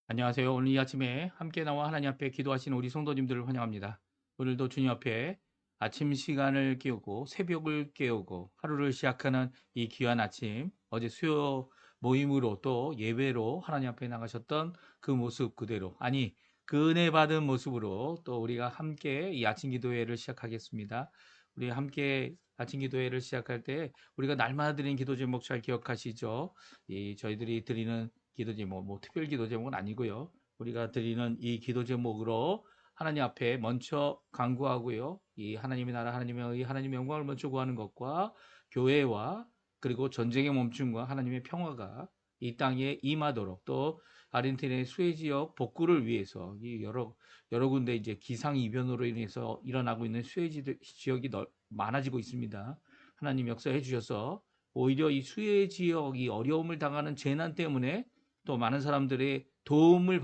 안녕하세요. 오늘 이 아침에 함께 나와 하나님 앞에 기도하시는 우리 성도님들을 환영합니다. 오늘도 주님 앞에 아침 시간을 깨우고 새벽을 깨우고 하루를 시작하는 이 귀한 아침, 어제 수요 모임으로 또 예배로 하나님 앞에 나가셨던 그 모습 그대로, 아니 그 은혜 받은 모습으로 또 우리가 함께 이 아침 기도회를 시작하겠습니다. 우리 함께 아침 기도회를 시작할 때 우리가 날마다 드리는 기도 제목 잘 기억하시죠? 이 저희들이 드리는 기도 제목, 특별 기도 제목은 아니고요. 우리가 드리는 이 기도 제목으로 하나님 앞에 먼저 간구하고요. 이 하나님의 나라, 하나님의 의, 하나님의 영광을 먼저 구하는 것과 교회와 그리고 전쟁의 멈춤과 하나님의 평화가 이 땅에 임하도록, 또 아르헨티나의 수해 지역 복구를 위해서 이 여러 군데 이제 기상 이변으로 인해서 일어나고 있는 수해 지역이 많아지고 있습니다. 하나님 역사해 주셔서 오히려 이 수해 지역이 어려움을 당하는 재난 때문에 또 많은 사람들의 도움을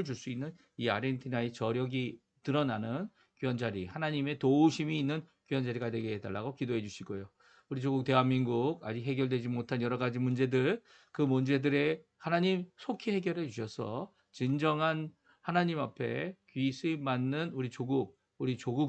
줄 수 있는 이 아르헨티나의 저력이 드러나는 귀한 자리, 하나님의 도우심이 있는 귀한 자리가 되게 해달라고 기도해 주시고요. 우리 조국 대한민국 아직 해결되지 못한 여러 가지 문제들, 그 문제들에 하나님 속히 해결해 주셔서 진정한 하나님 앞에 귀 수입 맞는 우리 조국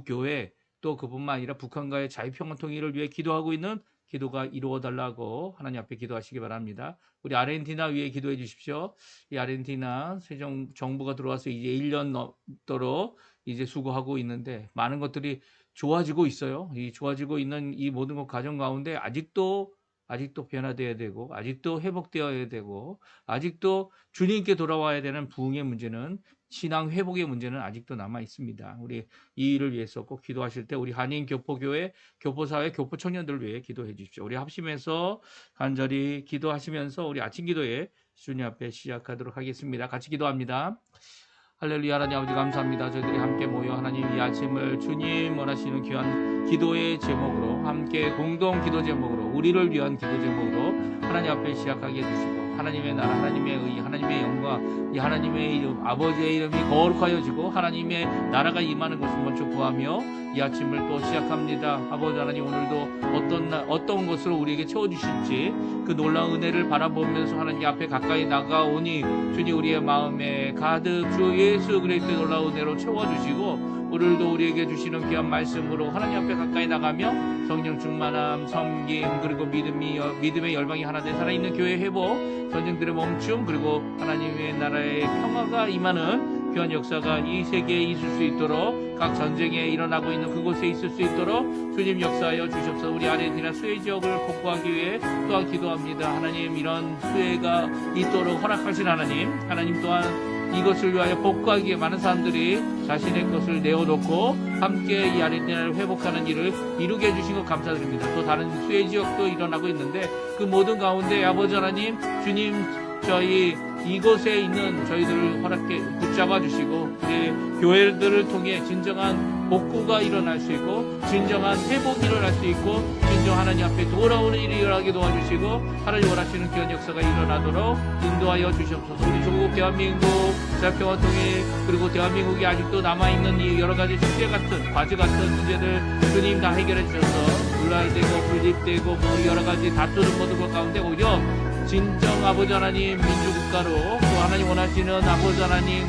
교회, 또 그뿐만 아니라 북한과의 자유평화 통일을 위해 기도하고 있는 기도가 이루어 달라고 하나님 앞에 기도하시기 바랍니다. 우리 아르헨티나 위해 기도해 주십시오. 이 아르헨티나 새 정부가 들어와서 이제 1년 넘도록 이제 수고하고 있는데 많은 것들이 좋아지고 있어요. 이 좋아지고 있는 이 모든 것 과정 가운데 아직도 변화되어야 되고, 아직도 회복되어야 되고, 아직도 주님께 돌아와야 되는 부흥의 문제는, 신앙 회복의 문제는 아직도 남아 있습니다. 우리 이 일을 위해서 꼭 기도하실 때 우리 한인 교포교회, 교포사회, 교포 청년들을 위해 기도해 주십시오. 우리 합심해서 간절히 기도하시면서 우리 아침 기도에 주님 앞에 시작하도록 하겠습니다. 같이 기도합니다. 할렐루야. 하나님 아버지 감사합니다. 저희들이 함께 모여 하나님 이 아침을 주님 원하시는 귀한 기도의 제목으로, 함께 공동 기도 제목으로, 우리를 위한 기도 제목으로 하나님 앞에 시작하게 해주시고, 하나님의 나라, 하나님의 의, 하나님의 영광, 이 하나님의 이름, 아버지의 이름이 거룩하여지고 하나님의 나라가 임하는 것을 먼저 구하며 이 아침을 또 시작합니다. 아버지 하나님, 오늘도 어떤 것으로 우리에게 채워주실지 그 놀라운 은혜를 바라보면서 하나님 앞에 가까이 나가오니 주님 우리의 마음에 가득 주 예수 그리스도의 놀라운 은혜로 채워주시고, 오늘도 우리에게 주시는 귀한 말씀으로 하나님 앞에 가까이 나가며 성령 충만함, 섬김, 그리고 믿음의 열방이 하나 된 살아있는 교회 회복, 전쟁들의 멈춤, 그리고 하나님의 나라의 평화가 임하는 귀한 역사가 이 세계에 있을 수 있도록, 각 전쟁에 일어나고 있는 그곳에 있을 수 있도록 주님 역사하여 주셔서 우리 아르헨티나 수해 지역을 복구하기 위해 또한 기도합니다. 하나님, 이런 수해가 있도록 허락하신 하나님 또한 이것을 위하여 복구하기에 많은 사람들이 자신의 것을 내어놓고 함께 이 아르헨티나를 회복하는 일을 이루게 해주신 것 감사드립니다. 또 다른 수해 지역도 일어나고 있는데 그 모든 가운데 아버지 하나님, 주님 저희 이곳에 있는 저희들을 붙잡아 주시고 우리 교회들을 통해 진정한 복구가 일어날 수 있고, 진정한 회복이 일어날 수 있고, 진정 하나님 앞에 돌아오는 일이 일어나게 도와주시고, 하나님 원하시는 귀한 역사가 일어나도록 인도하여 주시옵소서. 우리 조국 대한민국 자유평화 통일, 그리고 대한민국이 아직도 남아있는 이 여러 가지 숙제 같은, 과제 같은 문제들 주님 다 해결해 주셔서 분란되고 분립되고 우리 여러 가지 다투는 모든 것 가운데 오히려 진정 아버지 하나님 민주국가로, 또 하나님 원하시는 아버지 하나님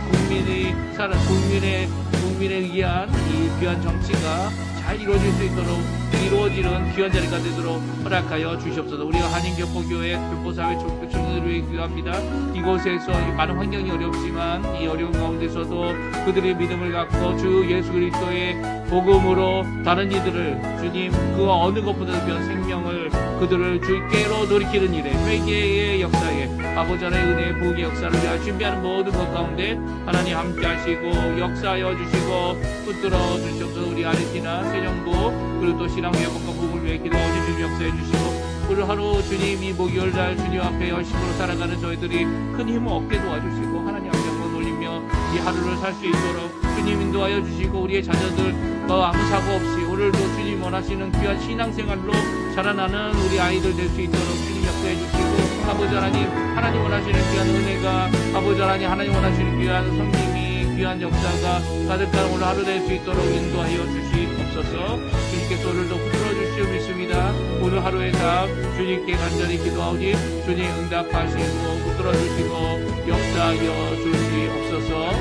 국민에 의한 이 귀한 정치가 잘 이루어질 수 있도록, 이루어지는 귀한 자리가 되도록 허락하여 주시옵소서. 우리가 한인교포교회, 교포사회, 초청들을 위해 기도합니다. 이곳에서 많은 환경이 어렵지만 이 어려운 가운데서도 그들의 믿음을 갖고 주 예수 그리스도의 복음으로 다른 이들을, 주님 그 어느 것보다도 귀한 생명을, 그들을 주께로 돌이키는 일에, 회개의 역사에, 아버지 하나님의 은혜의 부흥의 역사를 위하여 준비하는 모든 것 가운데 하나님 함께 하시고 역사하여 주시고 붙들어 주시옵소서. 우리 아르헨티나 새정부, 그리고 또 신앙 회복과 부흥을 위해 기도하오니 주님 역사해 주시고, 오늘 하루 주님 이 목요일날 주님 앞에 열심으로 살아가는 저희들이 큰 힘을 얻게 도와주시고, 하나님 앞에 영광 올리며 이 하루를 살 수 있도록 주님 인도하여 주시고, 우리의 자녀들 아무 사고 없이 오늘도 주님 원하시는 귀한 신앙생활로 자라나는 우리 아이들 될 수 있도록 주님 역사해 주시고, 아버지 하나님 원하시는 귀한 은혜가, 아버지 하나님 원하시는 귀한 성김이, 귀한 역사가 가득한 오늘 하루 될 수 있도록 인도하여 주시옵소서. 주님께서 오늘도 붙들어 주시오 믿습니다. 오늘 하루의 찬양 주님께 간절히 기도하오니 주님 응답하시고 붙들어주시고 역사하여 주시옵소서.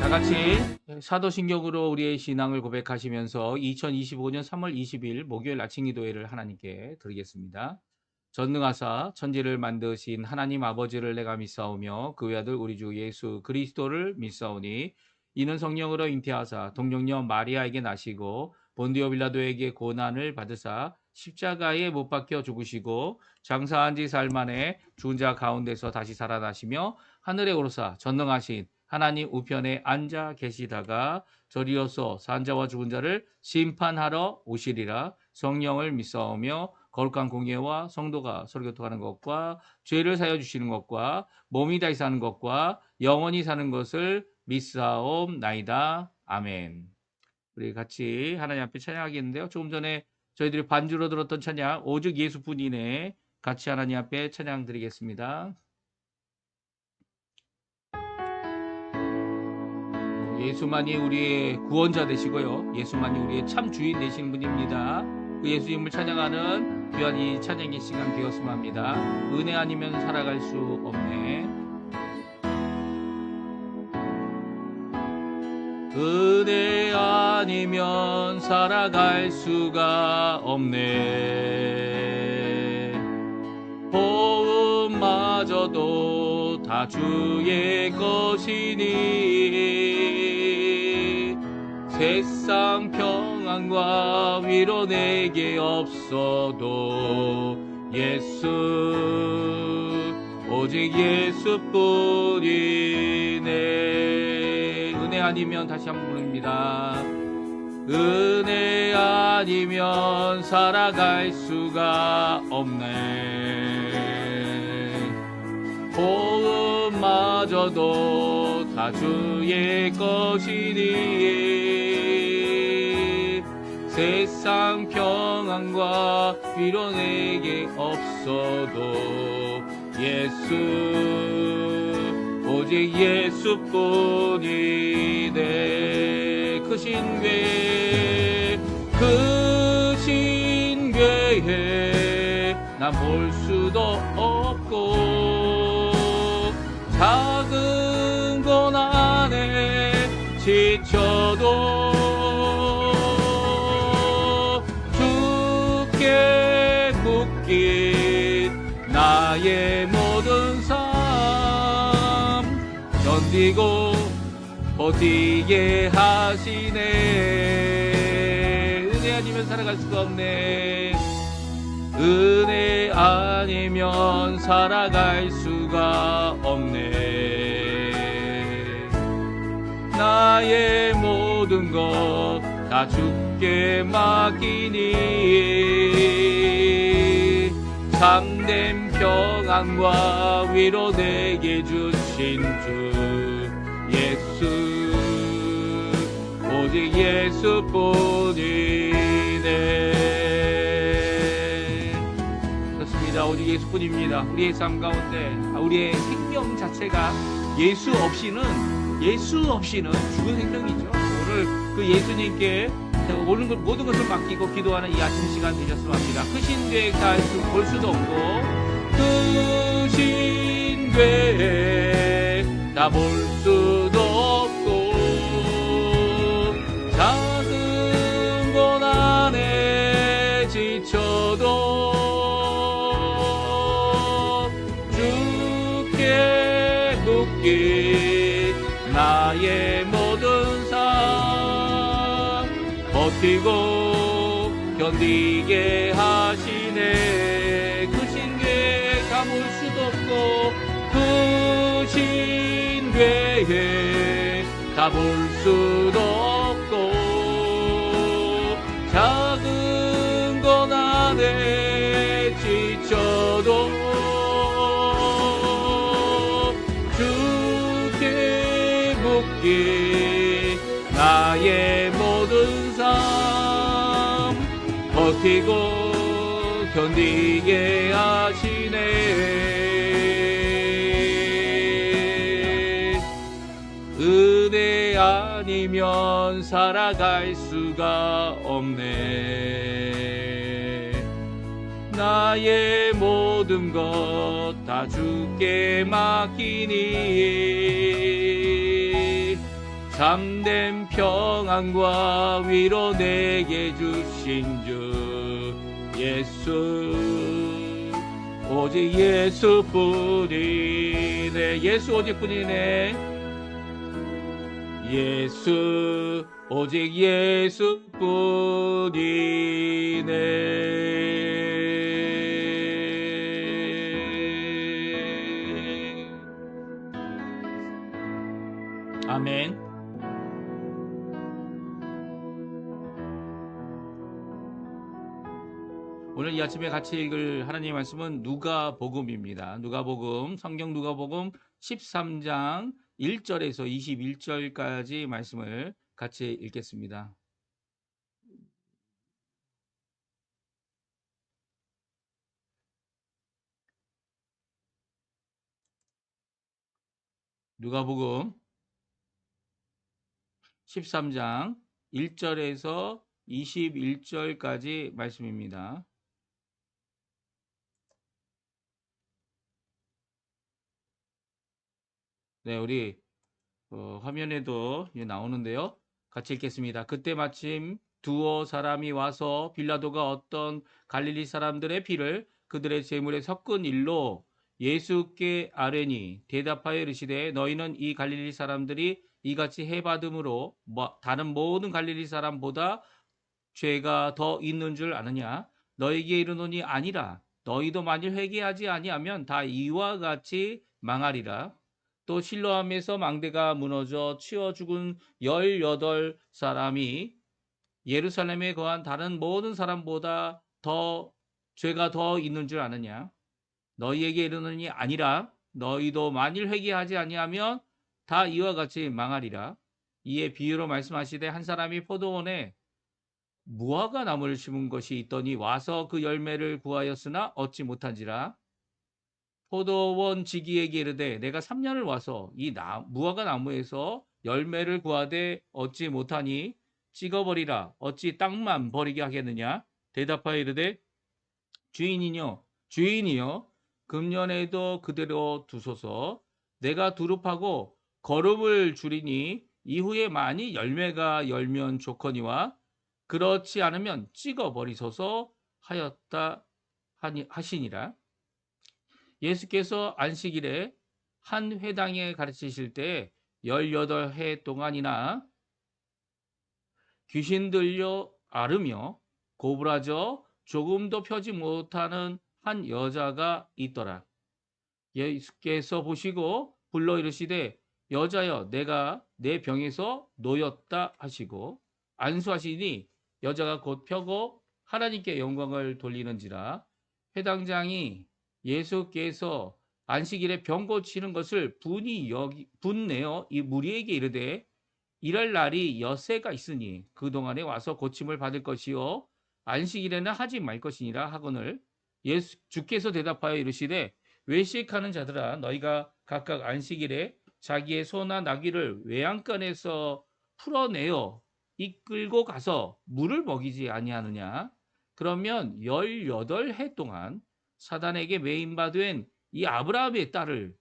같이 사도신경으로 우리의 신앙을 고백하시면서 2025년 3월 20일 목요일 아침 기도회를 하나님께 드리겠습니다. 전능하사 천지를 만드신 하나님 아버지를 내가 믿사오며 그 외아들 우리 주 예수 그리스도를 믿사오니 이는 성령으로 잉태하사 동정녀 마리아에게 나시고 본디오 빌라도에게 고난을 받으사 십자가에 못 박혀 죽으시고 장사한 지 사흘 만에 죽은 자 가운데서 다시 살아나시며 하늘에 오르사 전능하신 하나님 우편에 앉아 계시다가 저리로서 산 자와 죽은 자를 심판하러 오시리라. 성령을 믿사오며 거룩한 공예와 성도가 서로 교통하는 것과 죄를 사여 주시는 것과 몸이 다시 사는 것과 영원히 사는 것을 믿사옵나이다. 아멘. 우리 같이 하나님 앞에 찬양하겠는데요. 조금 전에 저희들이 반주로 들었던 찬양 오직 예수뿐이네 같이 하나님 앞에 찬양 드리겠습니다. 예수만이 우리의 구원자 되시고요. 예수만이 우리의 참 주인 되시는 분입니다. 그 예수님을 찬양하는 귀한 이 찬양의 시간 되었으면 합니다. 은혜 아니면 살아갈 수 없네. 은혜 아니면 살아갈 수가 없네. 보험마저도 다 주의 것이니 세상 평안과 위로 내게 없어도 예수 오직 예수뿐이네. 은혜 아니면 다시 한번 부릅니다. 은혜 아니면 살아갈 수가 없네. 보험마저도 다 주의 것이니 세상 평안과 위로 내게 없어도 예수 오직 예수뿐이네. 크신 괴에 난 볼 수도 없고 작은 고난에 지쳐도 주께 묶인 나의 모든 삶 견디고 버티게 하시네. 은혜 아니면 살아갈 수가 없네. 은혜 아니면 살아갈 수가 없네. 나의 모든 것 다 주께 맡기니 참된 평안과 위로 내게 주신 주 예수 오직 예수뿐이네. 그렇습니다. 오직 예수뿐입니다. 우리의 삶 가운데 우리의 생명 자체가 예수 없이는 죽은 생명이죠. 오늘 그 예수님께 모든 것을 맡기고 기도하는 이 아침 시간 되셨으면 합니다. 크신 괴에 볼 수도 없고 크신 괴에 다 볼 수도 없고 작은 고난에 지쳐도 주께 묶인 나의 모든 삶 버티고 견디게 하시네. 크신 괴에 가물 수도 없고 크신 괴에 다 볼 수도 없고 작은 고난에 지쳐도 주께 묶인 나의 모든 삶 버티고 견디게 하시네. 은혜 아니면 살아갈 수가 없네. 나의 모든 것 다 주께 맡기니 참된 평안과 위로 내게 주신 주 예수, 오직 예수뿐이네. 예수 오직뿐이네. 예수 오직 예수뿐이네. 아멘. 오늘 이 아침에 같이 읽을 하나님의 말씀은 누가복음입니다. 누가복음, 성경 누가복음 13장 1절에서 21절까지 말씀을 같이 읽겠습니다. 누가복음 13장 1절에서 21절까지 말씀입니다. 네, 우리 화면에도 나오는데요. 같이 읽겠습니다. 그때 마침 두어 사람이 와서 빌라도가 어떤 갈릴리 사람들의 피를 그들의 제물에 섞은 일로 예수께 아뢰니 대답하여 이르시되 너희는 이 갈릴리 사람들이 이같이 해받음으로 다른 모든 갈릴리 사람보다 죄가 더 있는 줄 아느냐? 너희에게 이르노니 아니라. 너희도 만일 회개하지 아니하면 다 이와 같이 망하리라. 또 실로암에서 망대가 무너져 치어 죽은 18사람이 예루살렘에 거한 다른 모든 사람보다 죄가 더 있는 줄 아느냐? 너희에게 이르노니 아니라. 너희도 만일 회개하지 아니하면 다 이와 같이 망하리라. 이에 비유로 말씀하시되 한 사람이 포도원에 무화과 나무를 심은 것이 있더니 와서 그 열매를 구하였으나 얻지 못한지라. 포도원 지기에게 이르되 내가 3년을 와서 이 무화과 나무에서 열매를 구하되 얻지 못하니 찍어버리라. 어찌 땅만 버리게 하겠느냐? 대답하여 이르되 주인이요 금년에도 그대로 두소서. 내가 두릅하고 거름을 줄이니 이후에 많이 열매가 열면 좋거니와 그렇지 않으면 찍어버리소서 하였다 하시니라. 예수께서 안식일에 한 회당에 가르치실 때 18해 동안이나 귀신 들려 앓으며 고부라져 조금도 펴지 못하는 한 여자가 있더라. 예수께서 보시고 불러 이르시되 여자여 내가 내 병에서 놓였다 하시고 안수하시니 여자가 곧 펴고 하나님께 영광을 돌리는지라. 회당장이 예수께서 안식일에 병 고치는 것을 분내어 이 무리에게 이르되 이럴 날이 엿새가 있으니 그동안에 와서 고침을 받을 것이요 안식일에는 하지 말 것이니라 하거늘 주께서 대답하여 이르시되 외식하는 자들아 너희가 각각 안식일에 자기의 소나 나귀를 외양간에서 풀어내어 이끌고 가서 물을 먹이지 아니하느냐? 그러면 18해 동안 사단에게 매임받은 이 아브라함의 딸을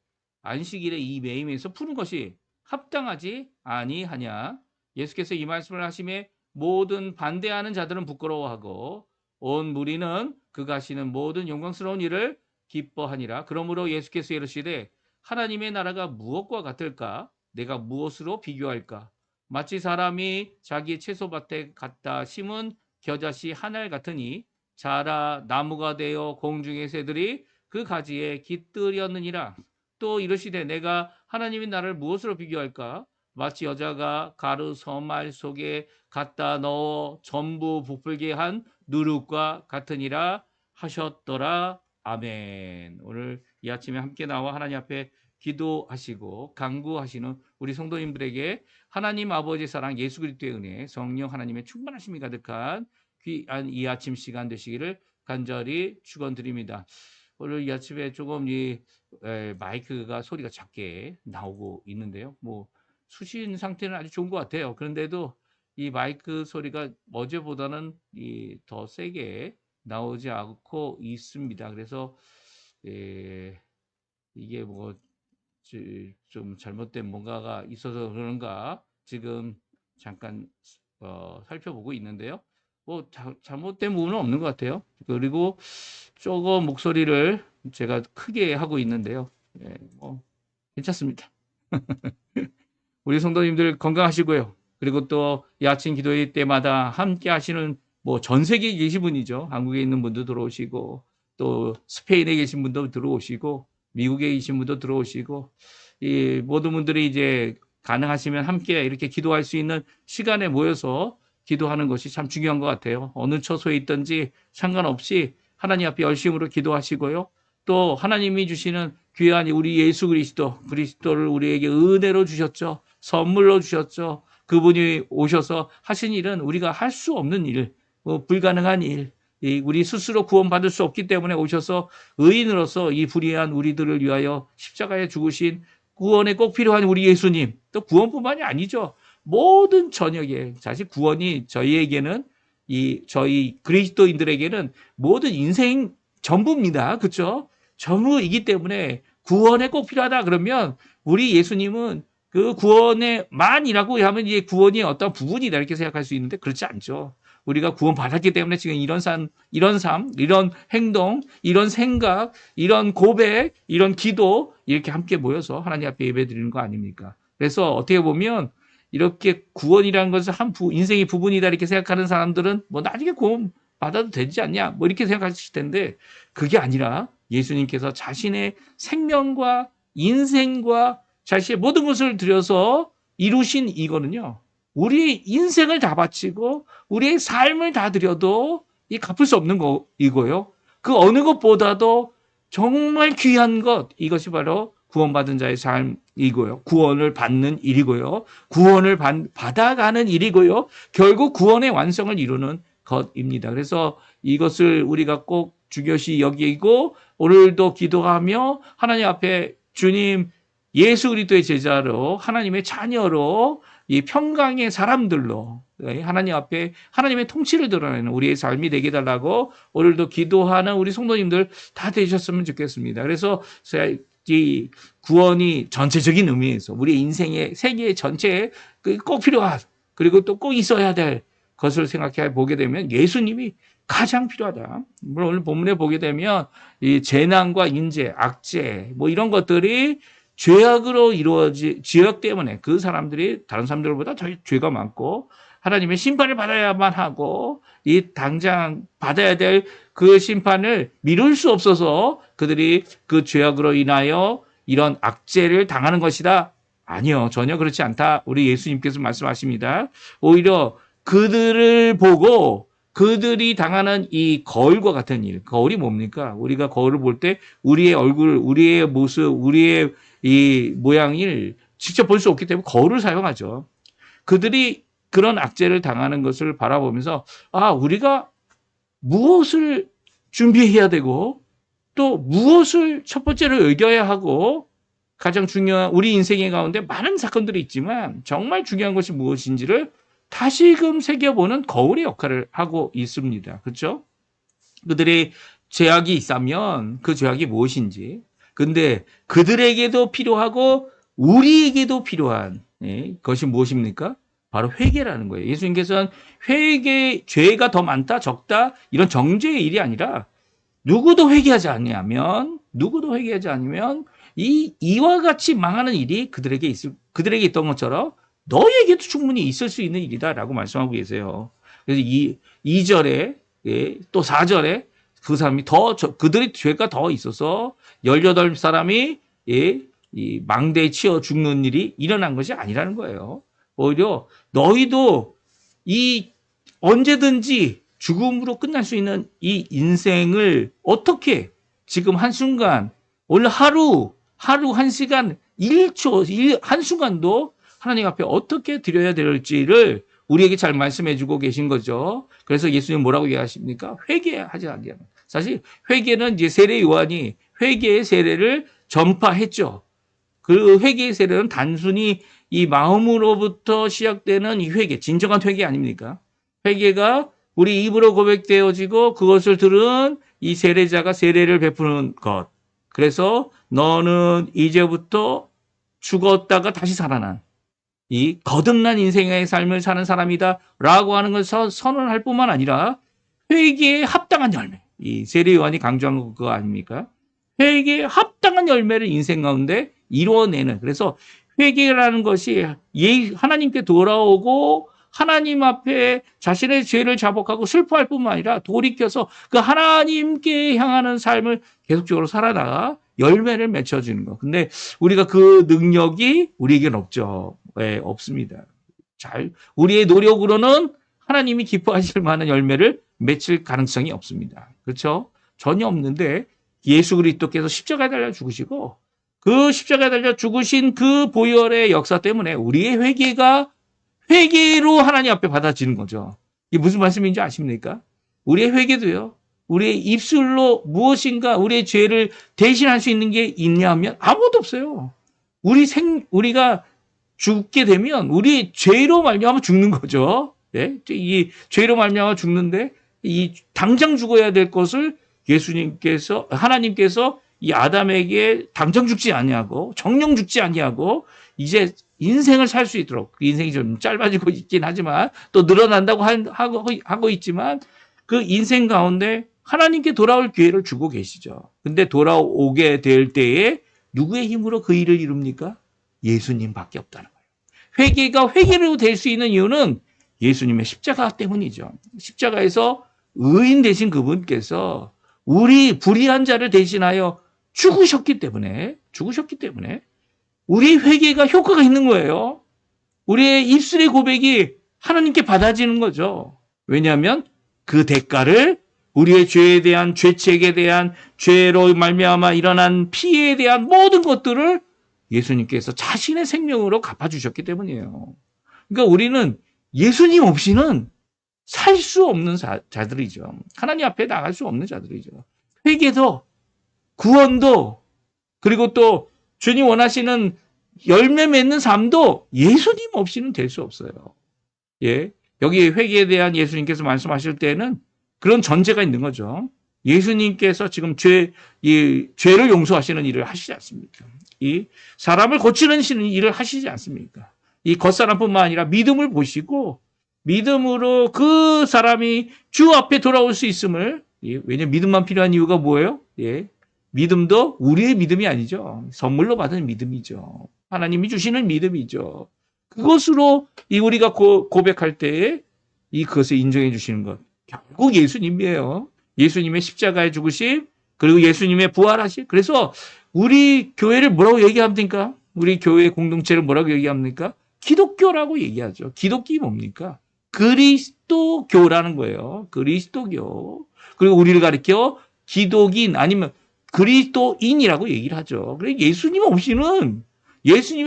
안식일에 이 매임에서 푸는 것이 합당하지 아니하냐? 예수께서 이 말씀을 하심에 모든 반대하는 자들은 부끄러워하고 온 무리는 그가 하시는 모든 영광스러운 일을 기뻐하니라. 그러므로 예수께서 이르시되 하나님의 나라가 무엇과 같을까? 내가 무엇으로 비교할까? 마치 사람이 자기 채소밭에 갖다 심은 겨자씨 한 알 같으니 자라 나무가 되어 공중의 새들이 그 가지에 깃들였느니라. 또 이르시되 내가 하나님의 나라를 무엇으로 비교할까? 마치 여자가 가루 서말 속에 갖다 넣어 전부 부풀게 한 누룩과 같으니라 하셨더라. 아멘. 오늘 이 아침에 함께 나와 하나님 앞에 기도하시고 간구하시는 우리 성도님들에게 하나님 아버지의 사랑, 예수 그리스도의 은혜, 성령 하나님의 충만하심이 가득한 귀한 이 아침 시간 되시기를 간절히 축원드립니다. 오늘 이 아침에 조금 이 마이크가 소리가 작게 나오고 있는데요. 뭐 수신 상태는 아주 좋은 것 같아요. 그런데도 이 마이크 소리가 어제보다는 더 세게 나오지 않고 있습니다. 그래서 예, 이게 뭐 좀 잘못된 뭔가가 있어서 그런가 지금 잠깐 살펴보고 있는데요. 뭐 잘못된 부분은 없는 것 같아요. 그리고 조금 목소리를 제가 크게 하고 있는데요. 예, 뭐 괜찮습니다. 우리 성도님들 건강하시고요. 그리고 또 이 아침 기도회 때마다 함께 하시는 뭐 전 세계에 계신 분이죠. 한국에 있는 분도 들어오시고 또 스페인에 계신 분도 들어오시고 미국에 계신 분도 들어오시고 이 모든 분들이 이제 가능하시면 함께 이렇게 기도할 수 있는 시간에 모여서 기도하는 것이 참 중요한 것 같아요. 어느 처소에 있든지 상관없이 하나님 앞에 열심으로 기도하시고요. 또 하나님이 주시는 귀한 우리 예수 그리스도를 우리에게 은혜로 주셨죠. 선물로 주셨죠. 그분이 오셔서 하신 일은 우리가 할 수 없는 일, 불가능한 일, 우리 스스로 구원받을 수 없기 때문에 오셔서 의인으로서 이 불의한 우리들을 위하여 십자가에 죽으신 구원에 꼭 필요한 우리 예수님, 또 구원뿐만이 아니죠. 모든 저녁에 사실 구원이 저희에게는 저희 그리스도인들에게는 모든 인생 전부입니다. 그렇죠? 전부이기 때문에 구원에 꼭 필요하다 그러면 우리 예수님은 그 구원에만이라고 하면 이게 구원이 어떤 부분이다 이렇게 생각할 수 있는데 그렇지 않죠. 우리가 구원받았기 때문에 지금 이런 삶, 이런 행동, 이런 생각, 이런 고백, 이런 기도 이렇게 함께 모여서 하나님 앞에 예배드리는 거 아닙니까? 그래서 어떻게 보면 이렇게 구원이라는 것은 인생의 부분이다 이렇게 생각하는 사람들은 뭐 나중에 구원 받아도 되지 않냐 뭐 이렇게 생각하실 텐데 그게 아니라 예수님께서 자신의 생명과 인생과 자신의 모든 것을 들여서 이루신 이거는요. 우리의 인생을 다 바치고 우리의 삶을 다 드려도 이 갚을 수 없는 거 이거요. 그 어느 것보다도 정말 귀한 것 이것이 바로 구원받은 자의 삶이고요. 구원을 받는 일이고요. 구원을 받아가는 일이고요. 결국 구원의 완성을 이루는 것입니다. 그래서 이것을 우리가 꼭 중요시 여기고 오늘도 기도하며 하나님 앞에 주님 예수 그리스도의 제자로 하나님의 자녀로 이 평강의 사람들로 하나님 앞에 하나님의 통치를 드러내는 우리의 삶이 되게 달라고 오늘도 기도하는 우리 성도님들 다 되셨으면 좋겠습니다. 그래서 이 구원이 전체적인 의미에서 우리 인생의 세계 전체에 꼭 필요한 그리고 또 꼭 있어야 될 것을 생각해 보게 되면 예수님이 가장 필요하다. 물론 오늘 본문에 보게 되면 이 재난과 인재, 악재 뭐 이런 것들이 죄악으로 죄악 때문에 그 사람들이 다른 사람들보다 더 죄가 많고 하나님의 심판을 받아야만 하고 이 당장 받아야 될 그 심판을 미룰 수 없어서 그들이 그 죄악으로 인하여 이런 악재를 당하는 것이다. 아니요. 전혀 그렇지 않다. 우리 예수님께서 말씀하십니다. 오히려 그들을 보고 그들이 당하는 이 거울과 같은 일. 거울이 뭡니까? 우리가 거울을 볼 때 우리의 얼굴, 우리의 모습, 우리의 이 모양을 직접 볼 수 없기 때문에 거울을 사용하죠. 그들이 그런 악재를 당하는 것을 바라보면서 우리가 무엇을 준비해야 되고 또 무엇을 첫 번째로 여겨야 하고 가장 중요한 우리 인생의 가운데 많은 사건들이 있지만 정말 중요한 것이 무엇인지를 다시금 새겨보는 거울의 역할을 하고 있습니다. 그렇죠? 그들의 죄악이 있다면 그 죄악이 무엇인지 근데 그들에게도 필요하고 우리에게도 필요한 것이 무엇입니까? 바로 회개라는 거예요. 예수님께서는 죄가 더 많다, 적다 이런 정죄의 일이 아니라 누구도 회개하지 않으면 이와 같이 망하는 일이 그들에게 있던 것처럼 너에게도 충분히 있을 수 있는 일이다라고 말씀하고 계세요. 그래서 2절에 또 4절에 그 사람이 그들의 죄가 더 있어서 18사람이 이 망대에 치여 죽는 일이 일어난 것이 아니라는 거예요. 오히려 너희도 언제든지 죽음으로 끝날 수 있는 이 인생을 어떻게 지금 한순간 오늘 하루 1시간 1초 한순간도 하나님 앞에 어떻게 드려야 될지를 우리에게 잘 말씀해 주고 계신 거죠. 그래서 예수님 뭐라고 얘기하십니까? 회개하지 않게. 사실 회개는 이제 세례 요한이 회개의 세례를 전파했죠. 그 회개의 세례는 단순히 이 마음으로부터 시작되는 이 회개, 진정한 회개 아닙니까? 회개가 우리 입으로 고백되어지고 그것을 들은 이 세례자가 세례를 베푸는 것. 그래서 너는 이제부터 죽었다가 다시 살아난 이 거듭난 인생의 삶을 사는 사람이다 라고 하는 것을 선언할 뿐만 아니라 회개에 합당한 열매. 이 세례 요한이 강조한 거 아닙니까? 회개에 합당한 열매를 인생 가운데 이루어내는. 그래서 회개라는 것이 하나님께 돌아오고 하나님 앞에 자신의 죄를 자복하고 슬퍼할 뿐만 아니라 돌이켜서 그 하나님께 향하는 삶을 계속적으로 살아나가 열매를 맺혀주는 것. 근데 우리가 그 능력이 우리에겐 없죠. 네, 없습니다. 우리의 노력으로는 하나님이 기뻐하실 만한 열매를 맺힐 가능성이 없습니다. 그렇죠? 전혀 없는데 예수 그리스도께서 십자가에 달려 죽으시고 그 십자가에 달려 죽으신 그 보혈의 역사 때문에 우리의 회개로 하나님 앞에 받아지는 거죠. 이게 무슨 말씀인지 아십니까? 우리의 회개도요. 우리의 입술로 무엇인가 우리의 죄를 대신할 수 있는 게 있냐 하면 아무것도 없어요. 우리가 죽게 되면 우리 죄로 말미암아 죽는 거죠. 네? 이 죄로 말미암아 죽는데 이 당장 죽어야 될 것을 하나님께서 이 아담에게 당장 죽지 아니하고 정령 죽지 아니하고 이제 인생을 살 수 있도록, 인생이 좀 짧아지고 있긴 하지만 또 늘어난다고 하고 있지만 그 인생 가운데 하나님께 돌아올 기회를 주고 계시죠. 근데 돌아오게 될 때에 누구의 힘으로 그 일을 이룹니까? 예수님밖에 없다는 거예요. 회개가 회개로 될 수 있는 이유는 예수님의 십자가 때문이죠. 십자가에서 의인 되신 그분께서 우리 불의한 자를 대신하여 죽으셨기 때문에 우리의 회개가 효과가 있는 거예요. 우리의 입술의 고백이 하나님께 받아지는 거죠. 왜냐하면 그 대가를 우리의 죄에 대한 죄책에 대한 죄로 말미암아 일어난 피해에 대한 모든 것들을 예수님께서 자신의 생명으로 갚아주셨기 때문이에요. 그러니까 우리는 예수님 없이는 살 수 없는 자들이죠. 하나님 앞에 나갈 수 없는 자들이죠. 회개도 구원도 그리고 또 주님 원하시는 열매 맺는 삶도 예수님 없이는 될 수 없어요. 예, 여기 회개에 대한 예수님께서 말씀하실 때는 그런 전제가 있는 거죠. 예수님께서 지금 죄를 용서하시는 일을 하시지 않습니까? 이 사람을 고치는 일을 하시지 않습니까? 이 겉사람뿐만 아니라 믿음을 보시고 믿음으로 그 사람이 주 앞에 돌아올 수 있음을, 왜냐하면 믿음만 필요한 이유가 뭐예요? 예, 믿음도 우리의 믿음이 아니죠. 선물로 받은 믿음이죠. 하나님이 주시는 믿음이죠. 그것으로 우리가 고백할 때에 그것을 인정해 주시는 것. 결국 예수님이에요. 예수님의 십자가에 죽으심, 그리고 예수님의 부활하심. 그래서 우리 교회를 뭐라고 얘기합니까? 우리 교회 공동체를 뭐라고 얘기합니까? 기독교라고 얘기하죠. 기독교 뭡니까? 그리스도교라는 거예요. 그리스도교. 그리고 우리를 가리켜 기독인 아니면 그리스도인이라고 얘기를 하죠. 그래 예수님의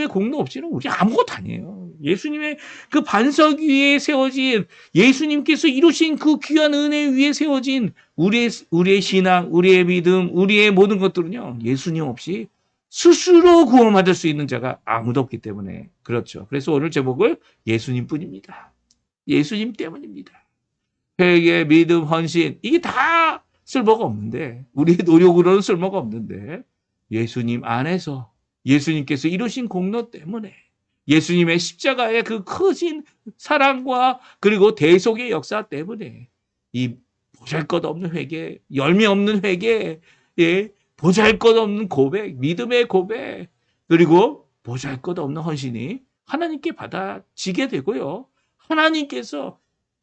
공로 없이는 우리 아무것도 아니에요. 예수님의 그 반석 위에 세워진 예수님께서 이루신 그 귀한 은혜 위에 세워진 우리의 신앙, 우리의 믿음, 우리의 모든 것들은요. 예수님 없이 스스로 구원받을 수 있는 자가 아무도 없기 때문에 그렇죠. 그래서 오늘 제목을 예수님뿐입니다. 예수님 때문입니다. 회개, 믿음, 헌신 이게 다 쓸모가 없는데 우리의 노력으로는 쓸모가 없는데 예수님 안에서 예수님께서 이루신 공로 때문에 예수님의 십자가의 그 크신 사랑과 그리고 대속의 역사 때문에 이 보잘것없는 회개, 열매 없는 회개, 예, 보잘것없는 고백, 믿음의 고백, 그리고 보잘것없는 헌신이 하나님께 받아지게 되고요. 하나님께서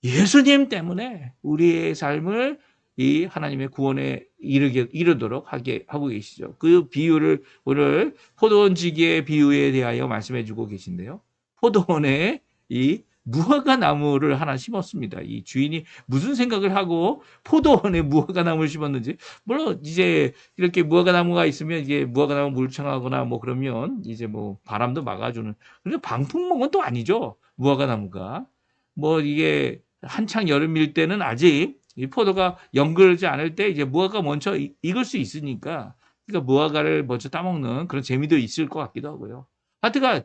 예수님 때문에 우리의 삶을 이 하나님의 구원에 이르도록 하고 계시죠. 그 비유를 오늘 포도원지기의 비유에 대하여 말씀해 주고 계신데요. 포도원에 이 무화과 나무를 하나 심었습니다. 이 주인이 무슨 생각을 하고 포도원에 무화과 나무를 심었는지, 물론 이제 이렇게 무화과 나무가 있으면 이게 무화과 나무 물청하거나 뭐 그러면 이제 뭐 바람도 막아주는, 그런데 방풍목은 또 아니죠. 무화과 나무가 뭐 이게 한창 여름일 때는 아직 이 포도가 연글지 않을 때 이제 무화과가 먼저 익을 수 있으니까, 그러니까 무화과를 먼저 따먹는 그런 재미도 있을 것 같기도 하고요. 하여튼간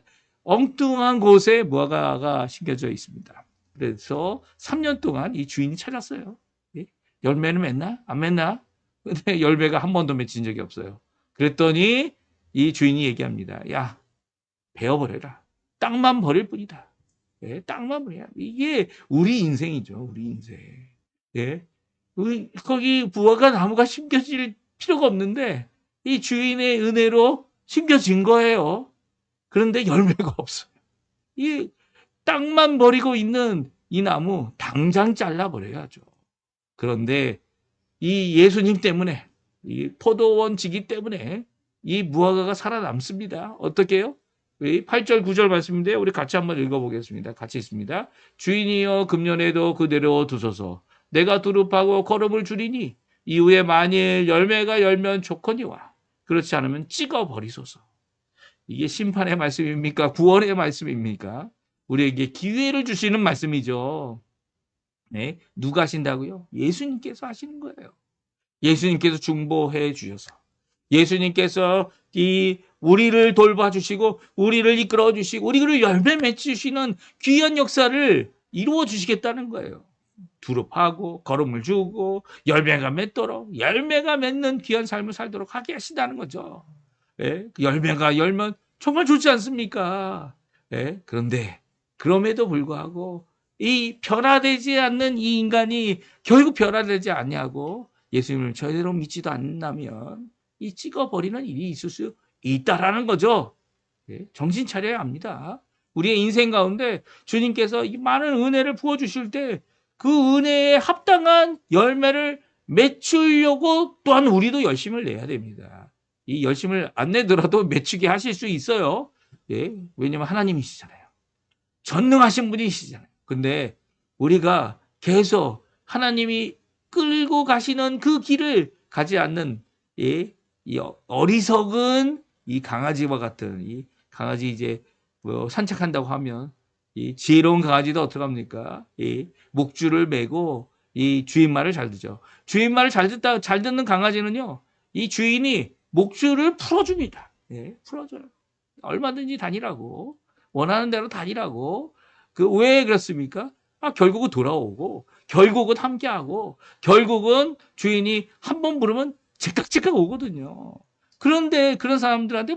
엉뚱한 곳에 무화과가 심겨져 있습니다. 그래서 3년 동안 이 주인이 찾았어요. 예? 열매는 맺나? 안 맺나? 근데 열매가 한 번도 맺힌 적이 없어요. 그랬더니 이 주인이 얘기합니다. 야, 베어버려라. 땅만 버릴 뿐이다. 예? 땅만 버려. 이게 우리 인생이죠. 우리 인생. 예? 거기 무화과 나무가 심겨질 필요가 없는데 이 주인의 은혜로 심겨진 거예요. 그런데 열매가 없어요. 이 땅만 버리고 있는 이 나무 당장 잘라버려야죠. 그런데 이 예수님 때문에, 이 포도원 지기 때문에 이 무화과가 살아남습니다. 어떻게 해요? 8절, 9절 말씀인데 우리 같이 한번 읽어보겠습니다. 같이 있습니다. 주인이여 금년에도 그대로 두소서. 내가 두릅하고 거름을 줄이니 이후에 만일 열매가 열면 좋거니와 그렇지 않으면 찍어버리소서. 이게 심판의 말씀입니까? 구원의 말씀입니까? 우리에게 기회를 주시는 말씀이죠. 네, 누가 하신다고요? 예수님께서 하시는 거예요. 예수님께서 중보해 주셔서 예수님께서 우리를 돌봐주시고 우리를 이끌어 주시고 우리를 열매 맺으시는 귀한 역사를 이루어 주시겠다는 거예요. 두릅하고 거름을 주고 열매가 맺도록 열매가 맺는 귀한 삶을 살도록 하게 하신다는 거죠. 예? 열매가 열면 정말 좋지 않습니까? 예? 그런데 그럼에도 불구하고 이 변화되지 않는 이 인간이 결국 변화되지 않냐고 예수님을 제대로 믿지도 않는다면 이 찍어버리는 일이 있을 수 있다라는 거죠. 예? 정신 차려야 합니다. 우리의 인생 가운데 주님께서 이 많은 은혜를 부어주실 때 그 은혜에 합당한 열매를 맺으려고 또한 우리도 열심을 내야 됩니다. 이 열심을 안 내더라도 맺히게 하실 수 있어요. 예? 왜냐하면 하나님이시잖아요. 전능하신 분이시잖아요. 근데 우리가 계속 하나님이 끌고 가시는 그 길을 가지 않는 이 어리석은 이 강아지와 같은 이 강아지 이제 뭐 산책한다고 하면 이 지혜로운 강아지도 어떡합니까? 이 목줄을 메고 이 주인 말을 잘 듣죠. 주인 말을 잘 듣는 강아지는요. 이 주인이 목줄을 풀어줍니다. 예, 풀어줘요. 얼마든지 다니라고. 원하는 대로 다니라고. 왜 그렇습니까? 결국은 돌아오고, 결국은 함께하고, 결국은 주인이 한 번 부르면 제깍제깍 오거든요. 그런데 그런 사람들한테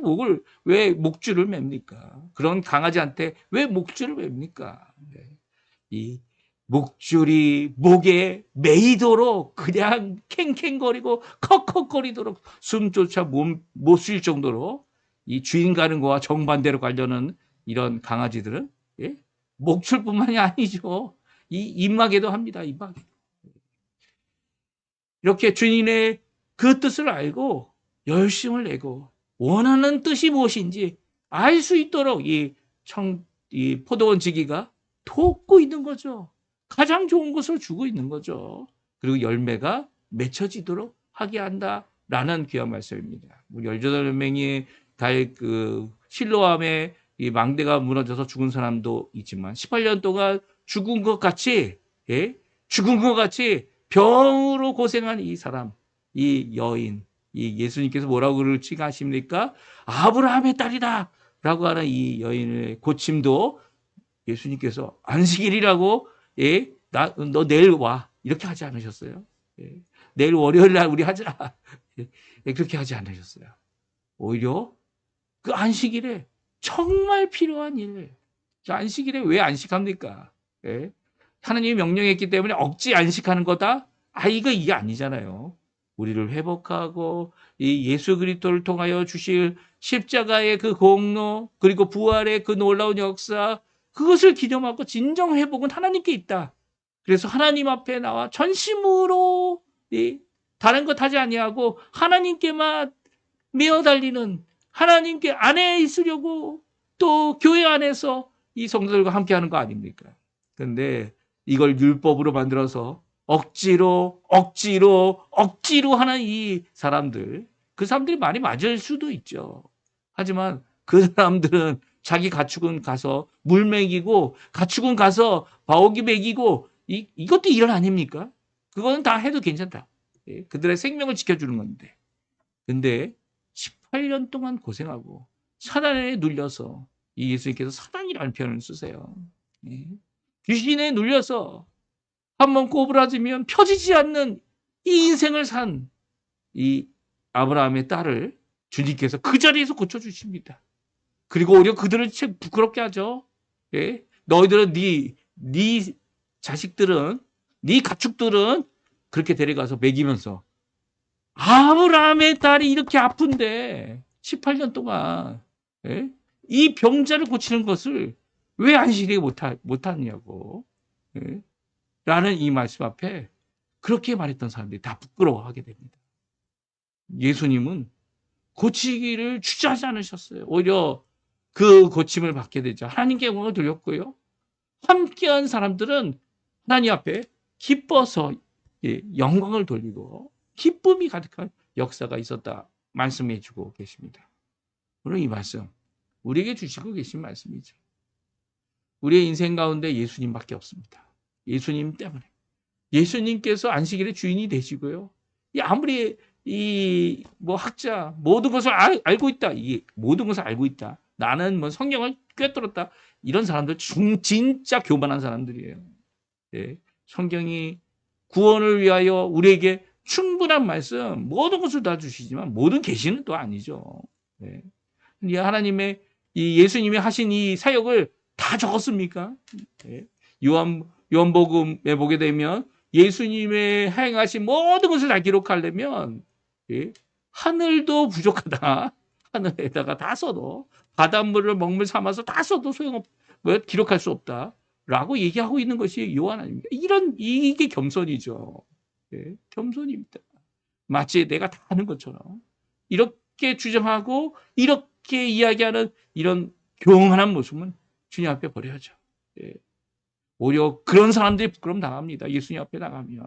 왜 목줄을 맵니까? 그런 강아지한테 왜 목줄을 맵니까? 이 목줄이 목에 매이도록 그냥 캥캥거리고 컥컥거리도록 숨조차 못 쉴 정도로 이 주인 가는 거와 정반대로 가려는 이런 강아지들은 예? 목줄뿐만이 아니죠. 이 입마개도 합니다. 입마개. 이렇게 주인의 그 뜻을 알고 열심을 내고 원하는 뜻이 무엇인지 알 수 있도록 이 포도원 지기가 돕고 있는 거죠. 가장 좋은 것을 주고 있는 거죠. 그리고 열매가 맺혀지도록 하게 한다라는 귀한 말씀입니다. 18명이 실로암에 이 망대가 무너져서 죽은 사람도 있지만 18년 동안 죽은 것 같이 병으로 고생한 이 사람, 이 여인, 이 예수님께서 뭐라고 그럴지 아십니까? 아브라함의 딸이다 라고 하는 이 여인의 고침도 예수님께서 안식일이라고 너 내일 와 이렇게 하지 않으셨어요? 내일 월요일 날 우리 하자 그렇게 하지 않으셨어요. 오히려 그 안식일에 정말 필요한 일, 안식일에 왜 안식합니까? 하나님이 명령했기 때문에 억지 안식하는 거다? 이게 아니잖아요. 우리를 회복하고 이 예수 그리스도를 통하여 주실 십자가의 그 공로 그리고 부활의 그 놀라운 역사 그것을 기념하고 진정 회복은 하나님께 있다. 그래서 하나님 앞에 나와 전심으로 다른 것 하지 아니하고 하나님께만 매어 달리는 하나님께 안에 있으려고 또 교회 안에서 이 성도들과 함께하는 거 아닙니까? 그런데 이걸 율법으로 만들어서 억지로 하는 이 사람들, 그 사람들이 많이 맞을 수도 있죠. 하지만 그 사람들은 자기 가축은 가서 물 먹이고 가축은 가서 바오기 먹이고 이것도 일 아닙니까? 그거는 다 해도 괜찮다. 그들의 생명을 지켜주는 건데. 근데 18년 동안 고생하고 사단에 눌려서 이 예수님께서 사단이라는 표현을 쓰세요. 예. 귀신에 눌려서 한번 꼬부라지면 펴지지 않는 이 인생을 산 이 아브라함의 딸을 주님께서 그 자리에서 고쳐주십니다. 그리고 오히려 그들을 부끄럽게 하죠. 예? 너희들은 네 자식들은, 네 가축들은 그렇게 데려가서 먹이면서 아브라함의 딸이 이렇게 아픈데 18년 동안 예? 이 병자를 고치는 것을 왜 안식일에 못하냐고 예? 라는 이 말씀 앞에 그렇게 말했던 사람들이 다 부끄러워하게 됩니다. 예수님은 고치기를 주저하지 않으셨어요. 오히려 그 고침을 받게 되죠. 하나님께 영광을 돌렸고요. 함께한 사람들은 하나님 앞에 기뻐서 영광을 돌리고 기쁨이 가득한 역사가 있었다 말씀해 주고 계십니다. 오늘 이 말씀 우리에게 주시고 계신 말씀이죠. 우리의 인생 가운데 예수님밖에 없습니다. 예수님 때문에. 예수님께서 안식일의 주인이 되시고요. 아무리 학자 모든 것을 알고 있다. 모든 것을 알고 있다. 나는 성경을 꿰뚫었다. 이런 사람들 진짜 교만한 사람들이에요. 예. 성경이 구원을 위하여 우리에게 충분한 말씀 모든 것을 다 주시지만 모든 계시는 또 아니죠. 예. 하나님의 예수님이 하신 이 사역을 다 적었습니까? 예. 요한복음에 보게 되면 예수님의 행하신 모든 것을 다 기록하려면 예? 하늘도 부족하다. 하늘에다가 다 써도 바닷물을 먹물 삼아서 다 써도 기록할 수 없다. 라고 얘기하고 있는 것이 요한 아닙니까? 이게 겸손이죠. 예? 겸손입니다. 마치 내가 다 아는 것처럼 이렇게 주장하고 이렇게 이야기하는 이런 교만한 모습은 주님 앞에 버려야죠. 예. 오히려 그런 사람들이 부끄러움 당합니다. 예수님 앞에 나가면.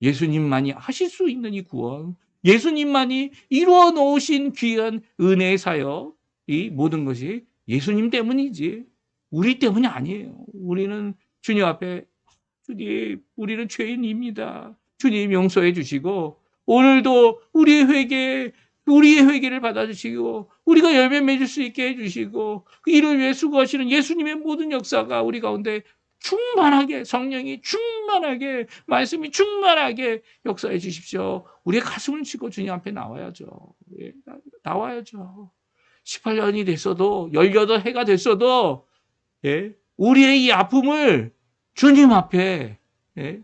예수님만이 하실 수 있는 이 구원, 예수님만이 이루어 놓으신 귀한 은혜의 사역, 이 모든 것이 예수님 때문이지 우리 때문이 아니에요. 우리는 주님 앞에 주님, 우리는 죄인입니다. 주님 용서해 주시고 오늘도 우리의 회개를 받아주시고 우리가 열매 맺을 수 있게 해주시고 이를 위해 수고하시는 예수님의 모든 역사가 우리 가운데 충만하게 성령이 충만하게 말씀이 충만하게 역사해 주십시오. 우리의 가슴을 치고 주님 앞에 나와야죠. 예, 나와야죠. 18년이 됐어도 18해가 됐어도 예, 우리의 이 아픔을 주님 앞에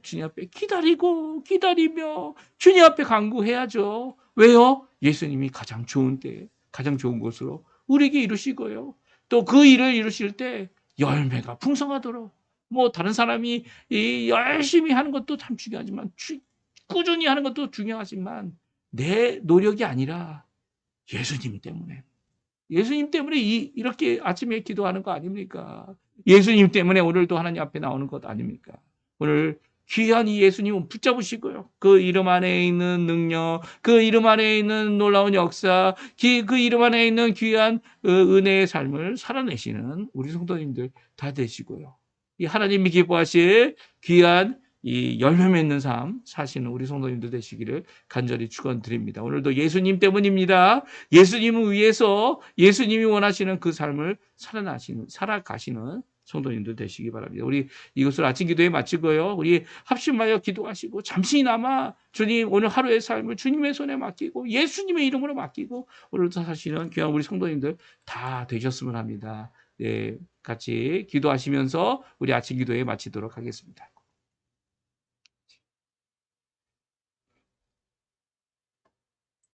주님 앞에 기다리며 주님 앞에 간구해야죠. 왜요? 예수님이 가장 좋은 때 가장 좋은 곳으로 우리에게 이루시고요. 또 그 일을 이루실 때 열매가 풍성하도록 다른 사람이 열심히 하는 것도 참 중요하지만 꾸준히 하는 것도 중요하지만 내 노력이 아니라 예수님 때문에 이렇게 아침에 기도하는 거 아닙니까? 예수님 때문에 오늘도 하나님 앞에 나오는 것 아닙니까? 오늘 귀한 이 예수님은 붙잡으시고요. 그 이름 안에 있는 능력, 그 이름 안에 있는 놀라운 역사, 그 이름 안에 있는 귀한 은혜의 삶을 살아내시는 우리 성도님들 다 되시고요. 이 하나님이 기뻐하실 귀한 이 열매 맺는 삶 사시는 우리 성도님들 되시기를 간절히 축원드립니다. 오늘도 예수님 때문입니다. 예수님을 위해서 예수님이 원하시는 그 삶을 살아가시는 성도님들 되시기 바랍니다. 우리 이것을 아침 기도에 마치고요. 우리 합심하여 기도하시고 잠시나마 주님 오늘 하루의 삶을 주님의 손에 맡기고 예수님의 이름으로 맡기고 오늘도 사시는 귀한 우리 성도님들 다 되셨으면 합니다. 네, 같이 기도하시면서 우리 아침 기도에 마치도록 하겠습니다.